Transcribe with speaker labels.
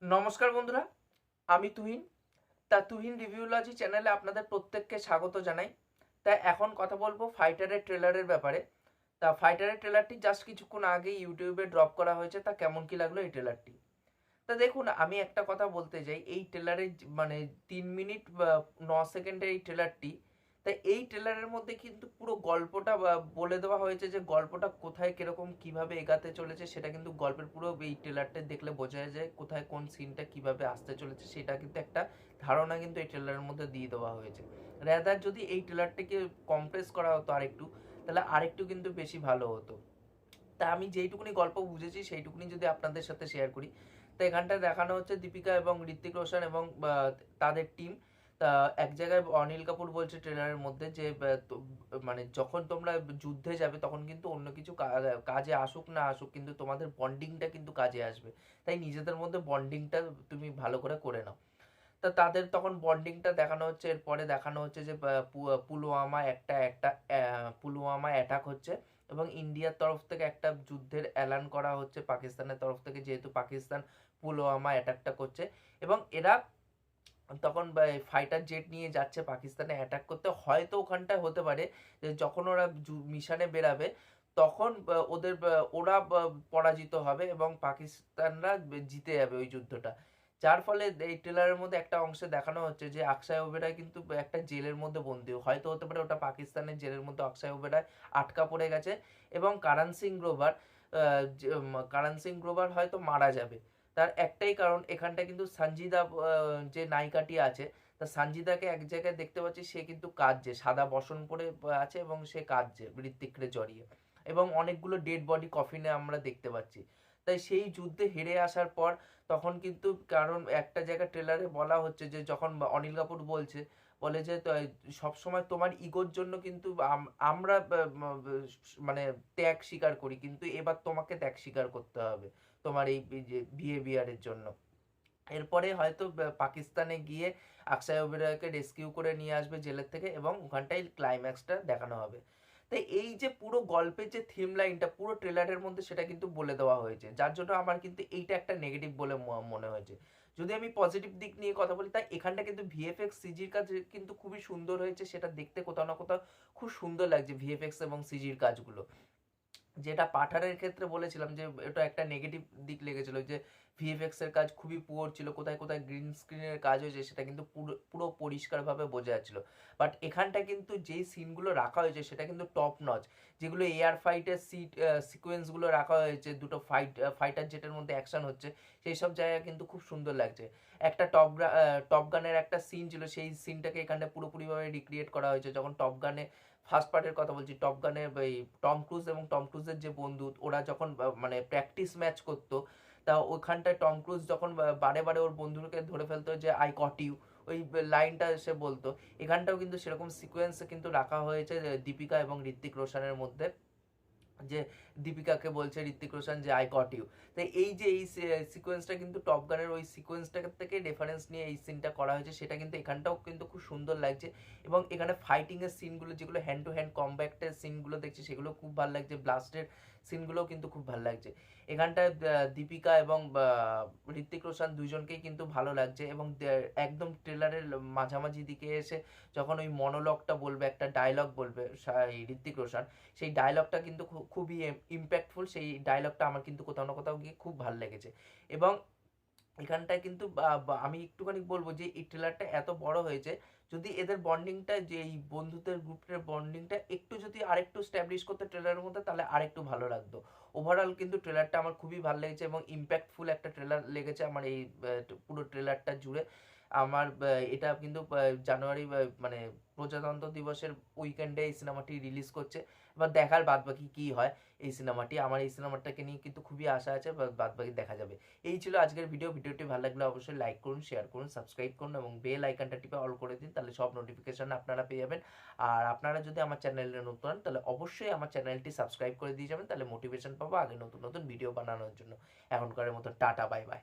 Speaker 1: নমস্কার বন্ধুরা, আমি তুহিন। তুহিন রিভিউলজি চ্যানেলে আপনাদের প্রত্যেককে স্বাগত জানাই। তাই এখন কথা বলবো ফাইটারের ট্রেলারের ব্যাপারে। ফাইটারের ট্রেলারটি জাস্ট কিছুক্ষণ আগেই ইউটিউবে ড্রপ করা হয়েছে। কেমন কি লাগলো এই ট্রেলারটি? দেখুন, আমি একটা কথা বলতে চাই, এই ট্রেলারের মানে 3 মিনিট বা 9 সেকেন্ডের এই ট্রেলারটি, এই ট্রেলারের মধ্যে কিন্তু পুরো গল্পটা বলে দেওয়া হয়েছে, যে গল্পটা কোথায় কিরকম কিভাবে এগাতে চলেছে সেটা কিন্তু গল্পের পুরো এই ট্রেলারটা দেখলে বোঝা যায়, কোথায় কোন সিনটা কিভাবে আসতে চলেছে সেটা কিন্তু একটা ধারণা কিন্তু এই ট্রেলারের মধ্যে দিয়ে দেওয়া হয়েছে। রেদার যদি এই ট্রেলারটিকে কম্প্রেস করা হতো আরেকটু, তাহলে আরেকটু কিন্তু বেশি ভালো হতো। আমি যেইটুকুনি গল্প বুঝেছি সেইটুকুনি যদি আপনাদের সাথে শেয়ার করি। এখানটায় দেখানো হচ্ছে দীপিকা এবং ঋত্বিক রোশন এবং তাদের টিম এক জায়গায়। অনিল কাপুর বলছে ট্রেলারের মধ্যে যে মানে যখন তোমরা যুদ্ধে যাবে তখন কিন্তু অন্য কিছু কাজে আসুক না আসুক, কিন্তু তোমাদের বন্ডিংটা কিন্তু কাজে আসবে। তাই নিজেদের মধ্যে বন্ডিংটা তুমি ভালো করে করে নাও। তাদের তখন বন্ডিংটা দেখানো হচ্ছে। এরপরে দেখানো হচ্ছে যে পুলওয়ামা একটা একটা পুলওয়ামা অ্যাটাক হচ্ছে এবং ইন্ডিয়ার তরফ থেকে একটা যুদ্ধের এলান করা হচ্ছে পাকিস্তানের তরফ থেকে, যেহেতু পাকিস্তান পুলওয়ামা অ্যাটাকটা করছে। এবং এরা তখন ফাইটার জেট নিয়ে যাচ্ছে পাকিস্তানে অ্যাটাক করতে। হয়তো ওখানটায় হতে পারে যে যখন ওরা মিশনে বেরাবে তখন ওরা পরাজিত হবে এবং পাকিস্তানরা জিতে যাবে ওই যুদ্ধটা। যার ফলে এই ট্রেলারের মধ্যে একটা অংশে দেখানো হচ্ছে যে অক্ষয় ওবেরয় কিন্তু একটা জেলের মধ্যে বন্দী। হয়তো হতে পারে ওটা পাকিস্তানের জেলের মধ্যে অক্ষয় ওবেরয় আটকা পড়ে গেছে এবং কারণ সিং গ্রোভার হয়তো মারা যাবে। তার একটাই কারণ, এখানটা কিন্তু সঞ্জিদা যে নায়িকাটি আছে, সঞ্জিদাকে এক জায়গায় দেখতে পাচ্ছি, সে কিন্তু কাঁদছে, সাদা বসন পরে আছে এবং সে কাঁদছে ঋত্বিকরে জড়িয়ে। এবং অনেকগুলো ডেড বডি কফিনে আমরা দেখতে পাচ্ছি। সেই যুদ্ধে হেরে আসার পর তখন কিন্তু, কারণ একটা জায়গায় ট্রেলারে বলা হচ্ছে যে যখন অনিল কাপুর বলে যে সবসময় তোমার ইগোর জন্য কিন্তু আমরা মানে ত্যাগ স্বীকার করি, কিন্তু এবার তোমাকে ত্যাগ স্বীকার করতে হবে তোমার এই যে বিহেভিয়ারের জন্য। এরপরে হয়তো পাকিস্তানে গিয়ে অক্ষয় ওবেরয়কে রেস্কিউ করে নিয়ে আসবে জেলের থেকে এবং ওখানটাই ক্লাইম্যাক্সটা দেখানো হবে। এই যে পুরো গল্পের যে থিম লাইনটা পুরো ট্রেলারের মধ্যে সেটা কিন্তু বলে দেওয়া হয়েছে, যার জন্য আমার কিন্তু এইটা একটা নেগেটিভ বলে মনে হয়েছে। যদি আমি পজিটিভ দিক নিয়ে কথা বলি, তাই এখানটা কিন্তু ভিএফএক্স সিজির কাজ কিন্তু খুবই সুন্দর হয়েছে। সেটা দেখতে কোথাও না কোথাও খুব সুন্দর লাগছে ভিএফএক্স এবং সিজির কাজগুলো। যেটা পাঠানের ক্ষেত্রে বলেছিলাম যে এটা একটা নেগেটিভ দিক লেগেছিল, যে ভিএফএক্স এর কাজ খুবই পুয়ার ছিল, কোথায় কোথায় গ্রিন স্ক্রিনের কাজ হয়েছে সেটা কিন্তু পুরো পুরো পরিষ্কারভাবে বোঝা যাচ্ছিল। বাট এখানটা কিন্তু যেই সিনগুলো রাখা হয়েছে সেটা কিন্তু টপ নচ। যেগুলো এয়ার ফাইটের সিকোয়েন্সগুলো রাখা হয়েছে, দুটো ফাইটার জেটের মধ্যে অ্যাকশন হচ্ছে, সেই সব জায়গা কিন্তু খুব সুন্দর লাগছে। একটা টপ গানের একটা সিন ছিল, সেই সিনটাকে এখানে পুরোপুরিভাবে রিক্রিয়েট করা হয়েছে। যখন টপ গানে ফার্স্ট পার্টের কথা বলছি, টপ গানে ওই টম ক্রুজ এবং টম ক্রুজের যে বন্ধু, ওরা যখন মানে প্র্যাকটিস ম্যাচ করতো, ওইখানটায় টম ক্রুজ যখন বারে বারে ওর বন্ধুকে ধরে ফেলতো যে আই কট ইউ, ওই লাইনটা সে বলতো। এখানটাও কিন্তু সেরকম সিকোয়েন্স কিন্তু রাখা হয়েছে দীপিকা এবং ঋত্বিক রোশনের মধ্যে, যে দীপিকাকে বলছে ঋত্বিক রোশন যে আই গট ইউ। এই যে এই সিকোয়েন্সটা কিন্তু টপ গানের ওই সিকোয়েন্সটা থেকে রেফারেন্স নিয়ে এই সিনটা করা হয়েছে, সেটা কিন্তু এখানটাও কিন্তু খুব সুন্দর লাগছে। এবং এখানে ফাইটিং এর সিনগুলো, যেগুলো হ্যান্ড টু হ্যান্ড কম্ব্যাক্টের সিনগুলো দেখছি, সেগুলো খুব ভালো লাগছে। ব্লাস্টের সিনগুলোও কিন্তু খুব ভালো লাগছে। এখানটায় দীপিকা এবং ঋত্বিক রোশন দুজনকেই কিন্তু ভালো লাগছে। এবং একদম ট্রেলারের মাঝামাঝি দিকে এসে যখন ওই মনোলগটা বলবে, একটা ডায়লগ বলবে ঋত্বিক রোশন, সেই ডায়লগটা কিন্তু খুবই ইম্প্যাক্টফুল। সেই ডায়লগটা আমার কিন্তু কোথাও না কোথাও গিয়ে খুব ভালো লেগেছে। এবং এখানটায় কিন্তু আমি একটুখানি বলবো যে এই ট্রেলারটা এত বড় হয়েছে, যদি এদের বন্ডিংটা, যে এই বন্ধুদের গ্রুপের বন্ডিংটা একটু যদি আরেকটু স্ট্যাবলিশ করতে ট্রেলারের মধ্যে, তাহলে আরেকটু ভালো লাগতো। ওভারঅল কিন্তু ট্রেলারটা আমার খুবই ভালো লেগেছে এবং ইম্প্যাক্টফুল একটা ট্রেলার লেগেছে আমার এই পুরো ট্রেলারটা জুড়ে। আমার এটা কিন্তু জানুয়ারি মানে প্রজাতন্ত্র দিবসের উইকেন্ডে এই সিনেমাটি রিলিজ করছে। এবার দেখার বাদ বাকি কী হয় এই সিনেমাটি। আমার এই সিনেমাটাকে নিয়ে কিন্তু খুবই আশা আছে, বাদ বাকি দেখা যাবে। এই ছিল আজকের ভিডিওটি ভালো লাগলে অবশ্যই লাইক করুন, শেয়ার করুন, সাবস্ক্রাইব করুন এবং বেল আইকনটা টিপে অল করে দিন, তাহলে সব নোটিফিকেশন আপনারা পেয়ে যাবেন। আর আপনারা যদি আমার চ্যানেলে নতুন হন, তাহলে অবশ্যই আমার চ্যানেলটি সাবস্ক্রাইব করে দিয়ে যাবেন, তাহলে মোটিভেশন পাবো আগে নতুন নতুন ভিডিও বানানোর জন্য। এখনকারের মতো টাটা, বাই বাই।